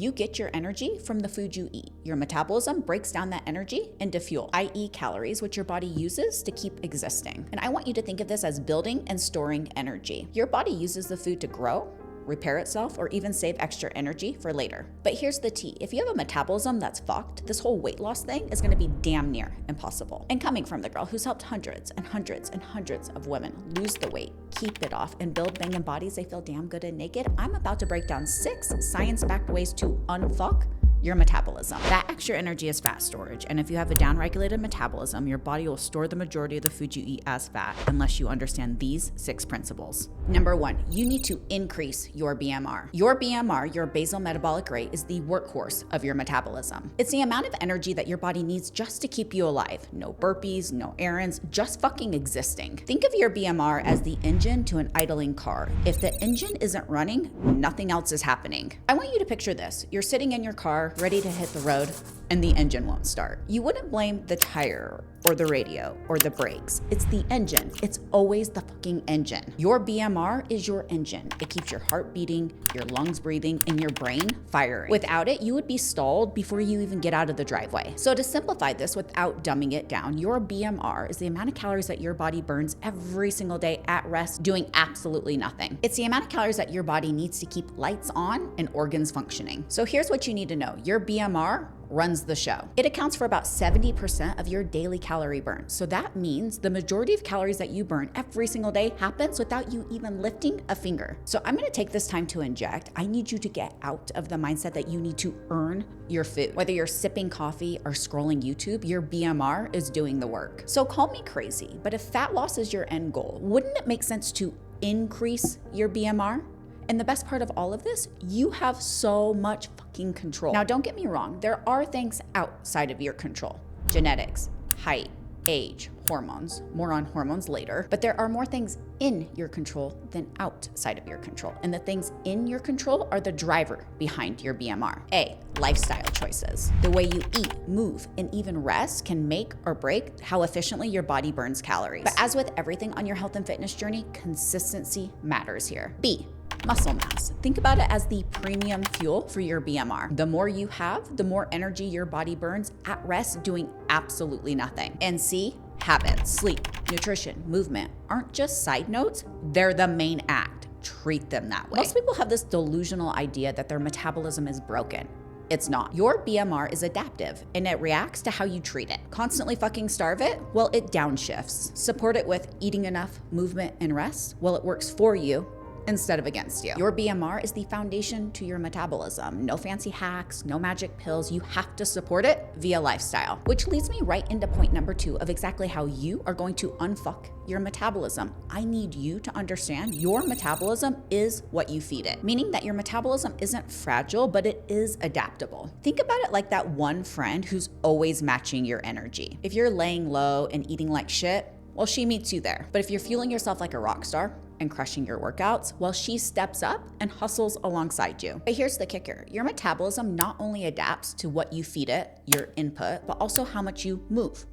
You get your energy from the food you eat. Your metabolism breaks down that energy into fuel, i.e. calories, which your body uses to keep existing. And I want you to think of this as building and storing energy. Your body uses the food to grow, repair itself, or even save extra energy for later. But here's the tea. If you have a metabolism that's fucked, this whole weight loss thing is gonna be damn near impossible. And coming from the girl who's helped hundreds and hundreds and hundreds of women lose the weight, keep it off, and build banging bodies they feel damn good and naked, I'm about to break down 6 science-backed ways to unfuck your metabolism. That extra energy is fat storage, and if you have a downregulated metabolism, your body will store the majority of the food you eat as fat unless you understand these 6 principles. Number 1, you need to increase your BMR. Your BMR, your basal metabolic rate, is the workhorse of your metabolism. It's the amount of energy that your body needs just to keep you alive. No burpees, no errands, just fucking existing. Think of your BMR as the engine to an idling car. If the engine isn't running, nothing else is happening. I want you to picture this. You're sitting in your car, ready to hit the road, and the engine won't start. You wouldn't blame the tire or the radio or the brakes. It's the engine. It's always the fucking engine. Your BMR is your engine. It keeps your heart beating, your lungs breathing, and your brain firing. Without it, you would be stalled before you even get out of the driveway. So to simplify this without dumbing it down, your BMR is the amount of calories that your body burns every single day at rest doing absolutely nothing. It's the amount of calories that your body needs to keep lights on and organs functioning. So here's what you need to know. Your BMR runs the show. It accounts for about 70% of your daily calorie burn. So that means the majority of calories that you burn every single day happens without you even lifting a finger. So I'm gonna take this time to inject. I need you to get out of the mindset that you need to earn your food. Whether you're sipping coffee or scrolling YouTube, your BMR is doing the work. So call me crazy, but if fat loss is your end goal, wouldn't it make sense to increase your BMR? And the best part of all of this, you have so much fucking control. Now, don't get me wrong, there are things outside of your control. Genetics, height, age, hormones, more on hormones later, but there are more things in your control than outside of your control. And the things in your control are the driver behind your BMR. A, lifestyle choices. The way you eat, move, and even rest can make or break how efficiently your body burns calories. But as with everything on your health and fitness journey, consistency matters here. B, muscle mass. Think about it as the premium fuel for your BMR. The more you have, the more energy your body burns at rest doing absolutely nothing. And C, habits. Sleep, nutrition, movement aren't just side notes, they're the main act. Treat them that way. Most people have this delusional idea that their metabolism is broken. It's not. Your BMR is adaptive and it reacts to how you treat it. Constantly fucking starve it? Well, it downshifts. Support it with eating enough, movement, and rest? Well, it works for you instead of against you. Your BMR is the foundation to your metabolism. No fancy hacks, no magic pills. You have to support it via lifestyle. Which leads me right into point number 2 of exactly how you are going to unfuck your metabolism. I need you to understand your metabolism is what you feed it, meaning that your metabolism isn't fragile, but it is adaptable. Think about it like that one friend who's always matching your energy. If you're laying low and eating like shit, well, she meets you there. But if you're fueling yourself like a rock star and crushing your workouts, well, she steps up and hustles alongside you. But here's the kicker. Your metabolism not only adapts to what you feed it, your input, but also how much you move,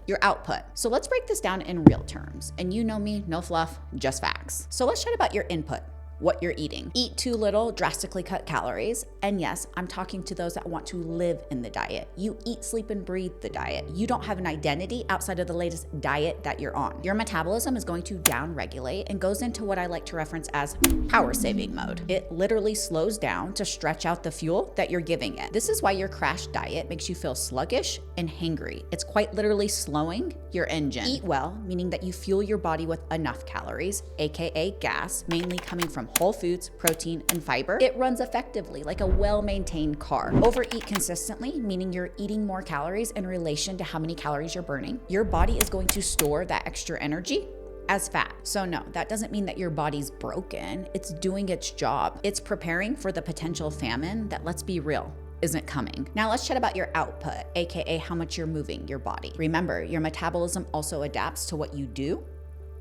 your output. So let's break this down in real terms. And you know me, no fluff, just facts. So let's chat about your input. What you're eating. Eat too little, drastically cut calories. And yes, I'm talking to those that want to live in the diet. You eat, sleep, and breathe the diet. You don't have an identity outside of the latest diet that you're on. Your metabolism is going to down-regulate and goes into what I like to reference as power saving mode. It literally slows down to stretch out the fuel that you're giving it. This is why your crash diet makes you feel sluggish and hangry. It's quite literally slowing your engine. Eat well, meaning that you fuel your body with enough calories, aka gas, mainly coming from whole foods, protein, and fiber. It runs effectively like a well-maintained car. Overeat consistently, meaning you're eating more calories in relation to how many calories you're burning. Your body is going to store that extra energy as fat. So no, that doesn't mean that your body's broken. It's doing its job. It's preparing for the potential famine that, let's be real, isn't coming. Now let's chat about your output, aka how much you're moving your body. Remember, your metabolism also adapts to what you do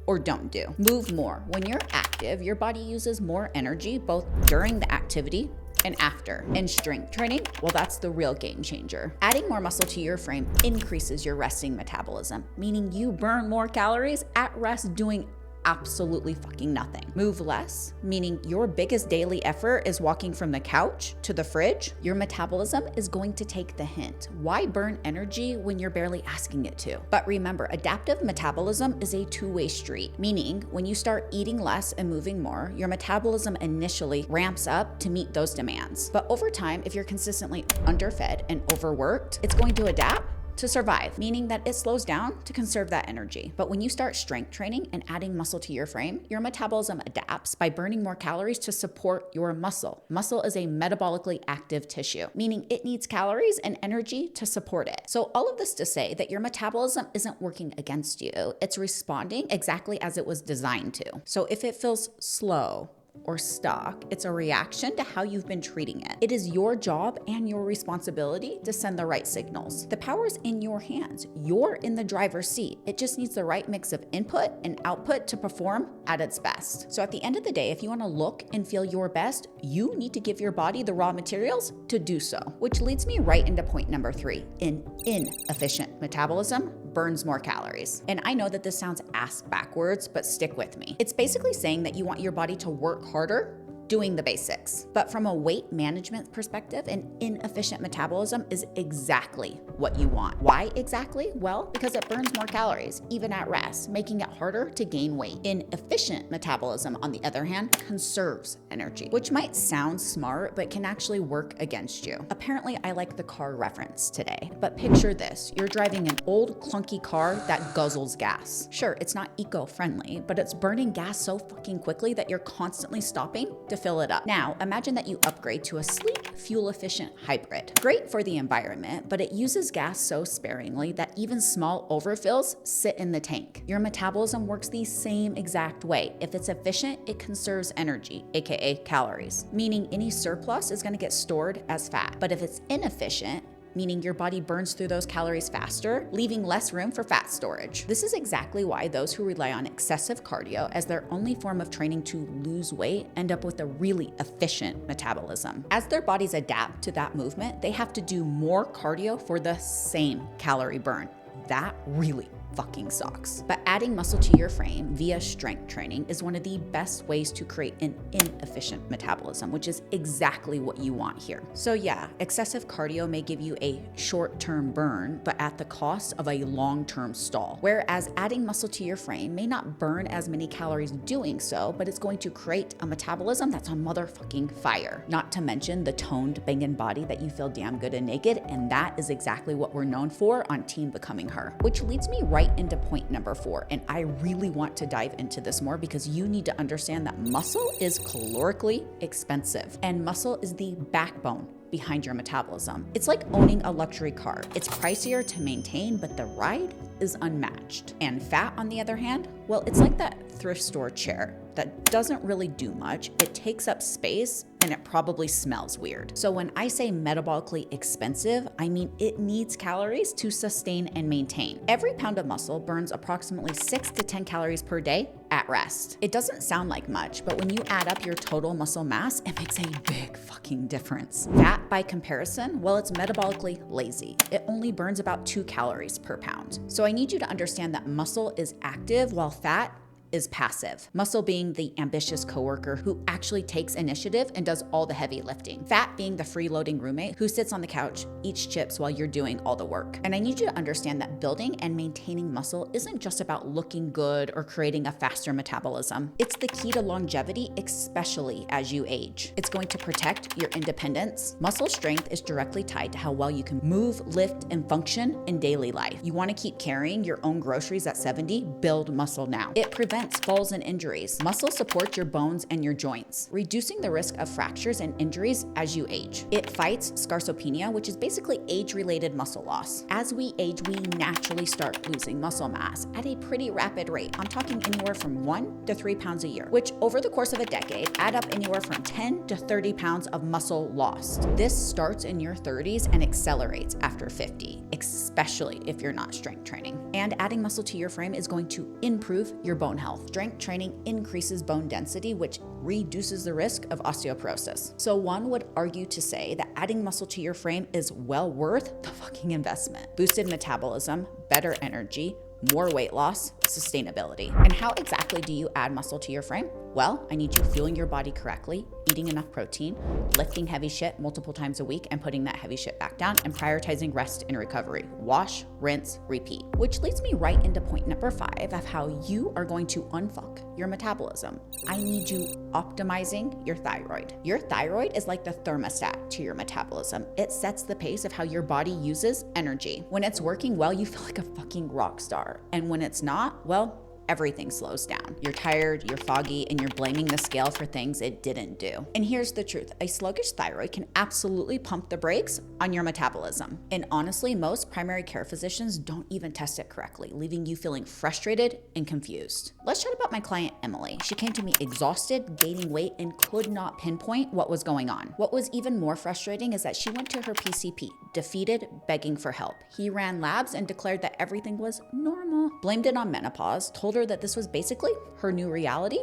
or don't do. Move more. When you're active, your body uses more energy both during the activity and after. And strength training, well, that's the real game changer. Adding more muscle to your frame increases your resting metabolism, meaning you burn more calories at rest doing absolutely fucking nothing. Move less, meaning your biggest daily effort is walking from the couch to the fridge. Your metabolism is going to take the hint. Why burn energy when you're barely asking it to? But remember, adaptive metabolism is a two-way street, meaning when you start eating less and moving more, your metabolism initially ramps up to meet those demands. But over time, if you're consistently underfed and overworked, it's going to adapt to survive, meaning that it slows down to conserve that energy. But when you start strength training and adding muscle to your frame, your metabolism adapts by burning more calories to support your muscle. Muscle is a metabolically active tissue, meaning it needs calories and energy to support it. So all of this to say that your metabolism isn't working against you, it's responding exactly as it was designed to. So if it feels slow or stuck, it's a reaction to how you've been treating it. It is your job and your responsibility to send the right signals. The power is in your hands. You're in the driver's seat. It just needs the right mix of input and output to perform at its best. So at the end of the day, if you want to look and feel your best, you need to give your body the raw materials to do so. Which leads me right into point number 3. An inefficient metabolism burns more calories. And I know that this sounds ass backwards, but stick with me. It's basically saying that you want your body to work harder doing the basics. But from a weight management perspective, an inefficient metabolism is exactly what you want. Why exactly? Well, because it burns more calories, even at rest, making it harder to gain weight. Inefficient metabolism, on the other hand, conserves energy, which might sound smart, but can actually work against you. Apparently, I like the car reference today, but picture this. You're driving an old clunky car that guzzles gas. Sure, it's not eco-friendly, but it's burning gas so fucking quickly that you're constantly stopping to fill it up. Now, imagine that you upgrade to a sleek, fuel-efficient hybrid. Great for the environment, but it uses gas so sparingly that even small overfills sit in the tank. Your metabolism works the same exact way. If it's efficient, it conserves energy, aka calories, meaning any surplus is going to get stored as fat. But if it's inefficient, meaning your body burns through those calories faster, leaving less room for fat storage. This is exactly why those who rely on excessive cardio as their only form of training to lose weight end up with a really efficient metabolism. As their bodies adapt to that movement, they have to do more cardio for the same calorie burn. That really fucking sucks. But adding muscle to your frame via strength training is one of the best ways to create an inefficient metabolism, which is exactly what you want here. So yeah, excessive cardio may give you a short-term burn, but at the cost of a long-term stall. Whereas adding muscle to your frame may not burn as many calories doing so, but it's going to create a metabolism that's on motherfucking fire. Not to mention the toned, banging body that you feel damn good and naked, and that is exactly what we're known for on Team Becoming Her. Which leads me right into point number 4, and I really want to dive into this more because you need to understand that muscle is calorically expensive, and muscle is the backbone behind your metabolism. It's like owning a luxury car. It's pricier to maintain, but the ride is unmatched. And fat, on the other hand, well, it's like that thrift store chair that doesn't really do much. It takes up space and it probably smells weird. So when I say metabolically expensive, I mean it needs calories to sustain and maintain. Every pound of muscle burns approximately 6 to 10 calories per day at rest. It doesn't sound like much, but when you add up your total muscle mass, it makes a big fucking difference. Fat, by comparison, well, it's metabolically lazy. It only burns about 2 calories per pound. So I need you to understand that muscle is active while fat is passive. Muscle being the ambitious coworker who actually takes initiative and does all the heavy lifting. Fat being the freeloading roommate who sits on the couch, eats chips while you're doing all the work. And I need you to understand that building and maintaining muscle isn't just about looking good or creating a faster metabolism. It's the key to longevity, especially as you age. It's going to protect your independence. Muscle strength is directly tied to how well you can move, lift, and function in daily life. You want to keep carrying your own groceries at 70? Build muscle now. It prevents falls and injuries. Muscle supports your bones and your joints, reducing the risk of fractures and injuries as you age. It fights sarcopenia, which is basically age-related muscle loss. As we age, we naturally start losing muscle mass at a pretty rapid rate. I'm talking anywhere from 1 to 3 pounds a year, which over the course of a decade add up anywhere from 10 to 30 pounds of muscle lost. This starts in your 30s and accelerates after 50, especially if you're not strength training. And adding muscle to your frame is going to improve your bone health. Strength training increases bone density, which reduces the risk of osteoporosis. So one would argue to say that adding muscle to your frame is well worth the fucking investment. Boosted metabolism, better energy, more weight loss, sustainability. And how exactly do you add muscle to your frame? Well, I need you fueling your body correctly, eating enough protein, lifting heavy shit multiple times a week and putting that heavy shit back down, and prioritizing rest and recovery. Wash, rinse, repeat. Which leads me right into point number 5 of how you are going to unfuck your metabolism. I need you optimizing your thyroid. Your thyroid is like the thermostat to your metabolism. It sets the pace of how your body uses energy. When it's working well, you feel like a fucking rock star. And when it's not, well, everything slows down. You're tired, you're foggy, and you're blaming the scale for things it didn't do. And here's the truth. A sluggish thyroid can absolutely pump the brakes on your metabolism. And honestly, most primary care physicians don't even test it correctly, leaving you feeling frustrated and confused. Let's chat about my client, Emily. She came to me exhausted, gaining weight, and could not pinpoint what was going on. What was even more frustrating is that she went to her PCP, defeated, begging for help. He ran labs and declared that everything was normal, blamed it on menopause, told her that this was basically her new reality,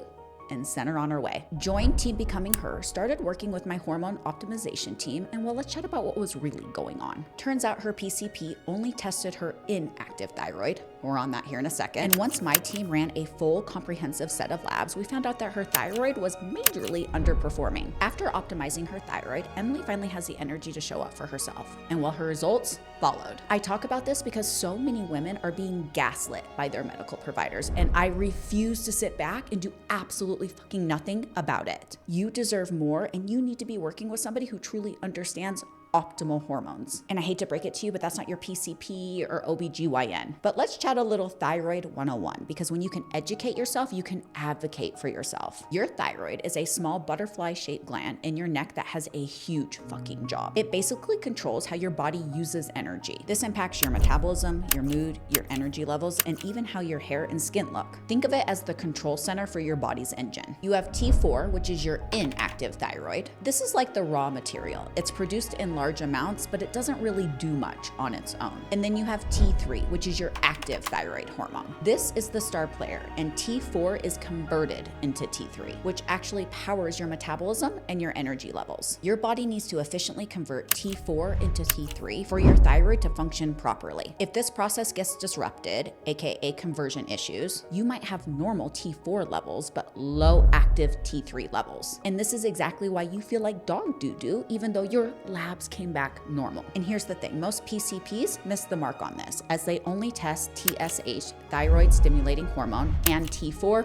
and sent her on her way. Joined Team Becoming Her, started working with my hormone optimization team, and well, let's chat about what was really going on. Turns out her PCP only tested her inactive thyroid. More on that here in a second. And once my team ran a full comprehensive set of labs, we found out that her thyroid was majorly underperforming. After optimizing her thyroid, Emily finally has the energy to show up for herself. And well, her results followed. I talk about this because so many women are being gaslit by their medical providers, and I refuse to sit back and do absolutely fucking nothing about it. You deserve more, and you need to be working with somebody who truly understands optimal hormones. And I hate to break it to you, but that's not your PCP or OBGYN. But let's chat a little thyroid 101, because when you can educate yourself, you can advocate for yourself. Your thyroid is a small butterfly-shaped gland in your neck that has a huge fucking job. It basically controls how your body uses energy. This impacts your metabolism, your mood, your energy levels, and even how your hair and skin look. Think of it as the control center for your body's engine. You have T4, which is your inactive thyroid. This is like the raw material. It's produced in large amounts, but it doesn't really do much on its own. And then you have T3, which is your active thyroid hormone. This is the star player, and T4 is converted into T3, which actually powers your metabolism and your energy levels. Your body needs to efficiently convert T4 into T3 for your thyroid to function properly. If this process gets disrupted, aka conversion issues, you might have normal T4 levels, but low active T3 levels. And this is exactly why you feel like dog doo-doo, even though your labs came back normal. And here's the thing, most PCPs miss the mark on this, as they only test TSH, thyroid stimulating hormone, and T4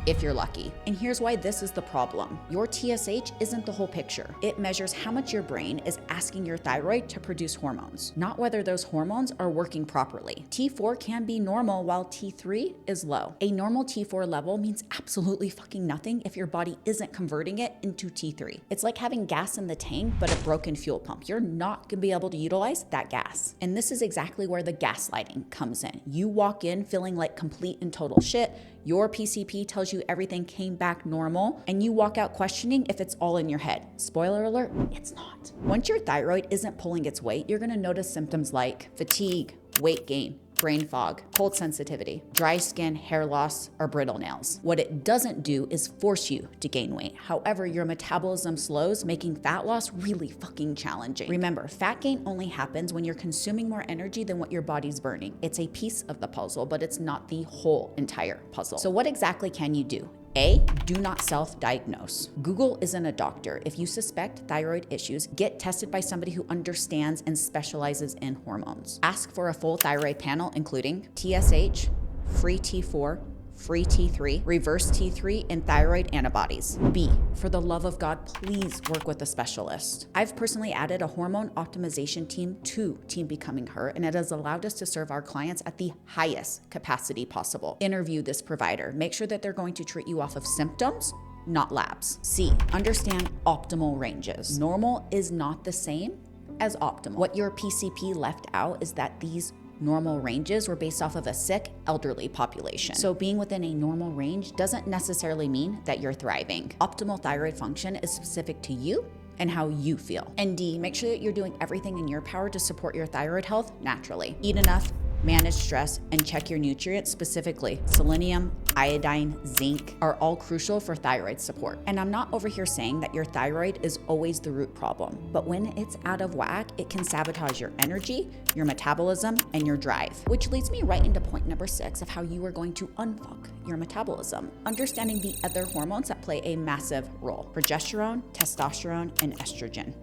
if you're lucky. And here's why this is the problem. Your TSH isn't the whole picture. It measures how much your brain is asking your thyroid to produce hormones, not whether those hormones are working properly. T4 can be normal while T3 is low. A normal T4 level means absolutely fucking nothing if your body isn't converting it into T3. It's like having gas in the tank but a broken fuel pump. You're not gonna be able to utilize that gas. And this is exactly where the gaslighting comes in. You walk in feeling like complete and total shit. Your PCP tells you everything came back normal, and you walk out questioning if it's all in your head. Spoiler alert, it's not. Once your thyroid isn't pulling its weight, you're gonna notice symptoms like fatigue, weight gain, brain fog, cold sensitivity, dry skin, hair loss, or brittle nails. What it doesn't do is force you to gain weight. However, your metabolism slows, making fat loss really fucking challenging. Remember, fat gain only happens when you're consuming more energy than what your body's burning. It's a piece of the puzzle, but it's not the whole entire puzzle. So what exactly can you do? A, do not self-diagnose. Google isn't a doctor. If you suspect thyroid issues, get tested by somebody who understands and specializes in hormones. Ask for a full thyroid panel, including TSH, free T4, free T3, reverse T3, and thyroid antibodies. B, for the love of God, please work with a specialist. I've personally added a hormone optimization team to Team Becoming Her, and it has allowed us to serve our clients at the highest capacity possible. Interview this provider. Make sure that they're going to treat you off of symptoms, not labs. C, understand optimal ranges. Normal is not the same as optimal. What your PCP left out is that these normal ranges were based off of a sick, elderly population. So being within a normal range doesn't necessarily mean that you're thriving. Optimal thyroid function is specific to you and how you feel. And D, make sure that you're doing everything in your power to support your thyroid health naturally. Eat enough, manage stress, and check your nutrients, specifically selenium, iodine, zinc, are all crucial for thyroid support. And I'm not over here saying that your thyroid is always the root problem, but when it's out of whack, it can sabotage your energy, your metabolism, and your drive. Which leads me right into point number 6 of how you are going to unfuck your metabolism. Understanding the other hormones that play a massive role: progesterone, testosterone, and estrogen.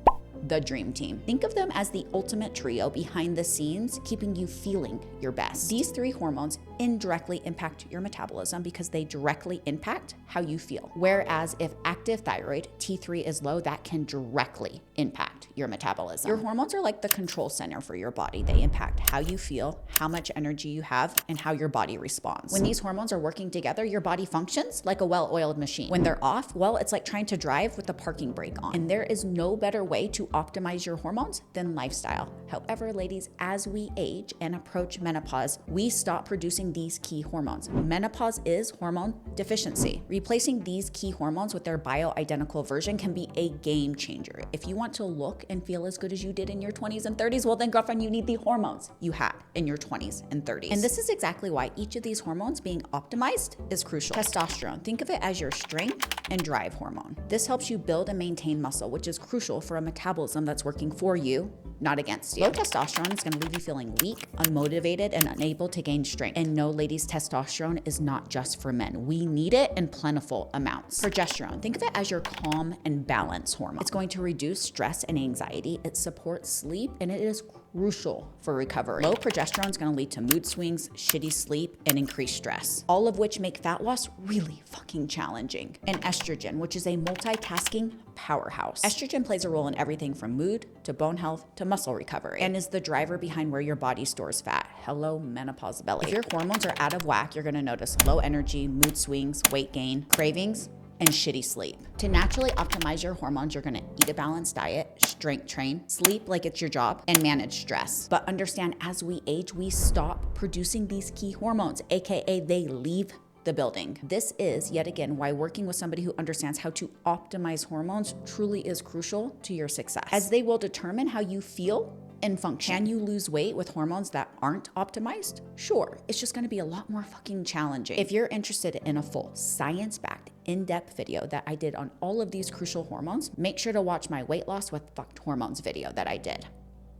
The dream team. Think of them as the ultimate trio behind the scenes, keeping you feeling your best. These 3 hormones indirectly impact your metabolism because they directly impact how you feel. Whereas if active thyroid, T3, is low, that can directly impact your metabolism. Your hormones are like the control center for your body. They impact how you feel, how much energy you have, and how your body responds. When these hormones are working together, your body functions like a well-oiled machine. When they're off, well, it's like trying to drive with the parking brake on. And there is no better way to optimize your hormones than lifestyle. However, ladies, as we age and approach menopause, we stop producing these key hormones. Menopause is hormone deficiency. Replacing these key hormones with their bioidentical version can be a game changer. If you want to look and feel as good as you did in your 20s and 30s, well then, girlfriend, you need the hormones you had in your 20s and 30s. And this is exactly why each of these hormones being optimized is crucial. Testosterone, think of it as your strength and drive hormone. This helps you build and maintain muscle, which is crucial for a metabolism that's working for you, not against you. Low testosterone is going to leave you feeling weak, unmotivated, and unable to gain strength. And no, ladies, testosterone is not just for men. We need it in plentiful amounts. Progesterone, think of it as your calm and balance hormone. It's going to reduce stress and anxiety. It supports sleep, and it is crucial for recovery. Low progesterone is going to lead to mood swings, shitty sleep, and increased stress, all of which make fat loss really fucking challenging. And estrogen, which is a multitasking powerhouse. Estrogen plays a role in everything from mood to bone health to muscle recovery, and is the driver behind where your body stores fat. Hello, menopause belly. If your hormones are out of whack, you're going to notice low energy, mood swings, weight gain, cravings, and shitty sleep. To naturally optimize your hormones, you're gonna eat a balanced diet, strength train, sleep like it's your job, and manage stress. But understand, as we age, we stop producing these key hormones, aka they leave the building. This is, yet again, why working with somebody who understands how to optimize hormones truly is crucial to your success, as they will determine how you feel and function. Can you lose weight with hormones that aren't optimized? Sure, it's just gonna be a lot more fucking challenging. If you're interested in a full science-backed, in-depth video that I did on all of these crucial hormones, make sure to watch my weight loss with fucked hormones video that I did.